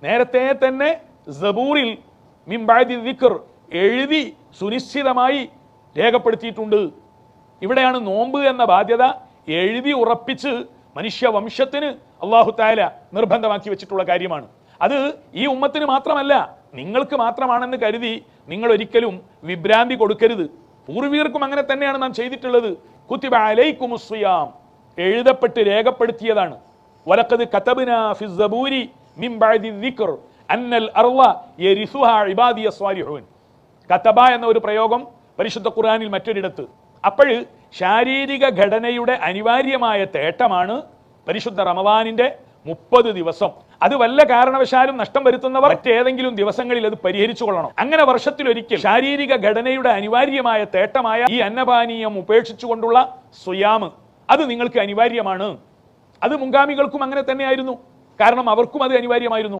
നേരത്തെ തന്നെ സബൂറിൽ മിൻ ബഅദി ദിക്ർ എഴുതി സുനിശ്ചിതമായി രേഖപ്പെടുത്തിയിട്ടുണ്ട്. ഇവിടെയാണ് നോമ്പ് എന്ന ബാധ്യത എഴുതി ഉറപ്പിച്ച് മനുഷ്യവംശത്തിന് അല്ലാഹു തആല നിർബന്ധമാക്കി വെച്ചിട്ടുള്ള കാര്യമാണ്. അത് ഈ ഉമ്മത്തിന് മാത്രമല്ല, നിങ്ങൾക്ക് മാത്രമാണെന്ന് കരുതി നിങ്ങൾ ഒരിക്കലും വിഭ്രാന്തി കൊടുക്കരുത്. പൂർവികർക്കും അങ്ങനെ തന്നെയാണ് നാം ചെയ്തിട്ടുള്ളത്. കുതിബ അലൈക്കുമുസ് സിയാം, എഴുതപ്പെട്ട് രേഖപ്പെടുത്തിയതാണ്. വലഖദ് കതബ്നാ ഫി സബൂരി മിൻ ബഅദി ദിക്ർ അന്നൽ അർള യരിസുഹാ ഇബാദിയ സ്വാലിഹൂൻ. കതബ എന്ന ഒരു പ്രയോഗം പരിശുദ്ധ ഖുർആനിൽ മറ്റൊരിടത്ത്. അപ്പോൾ ശാരീരിക ഘടനയുടെ അനിവാര്യമായ തേട്ടമാണ് പരിശുദ്ധ റമദാനിന്റെ 30 ദിവസം. അത് വല്ല കാരണവശാലും നഷ്ടം വരുത്തുന്നവർ മറ്റേതെങ്കിലും ദിവസങ്ങളിൽ അത് പരിഹരിച്ചു കൊള്ളണം. അങ്ങനെ വർഷത്തിലൊരിക്കൽ ശാരീരിക ഘടനയുടെ അനിവാര്യമായ തേട്ടമായ ഈ അന്നപാനീയം ഉപേക്ഷിച്ചുകൊണ്ടുള്ള സുയാമ് അത് നിങ്ങൾക്ക് അനിവാര്യമാണ്. അത് മുൻഗാമികൾക്കും അങ്ങനെ തന്നെയായിരുന്നു. കാരണം അവർക്കും അത് അനിവാര്യമായിരുന്നു.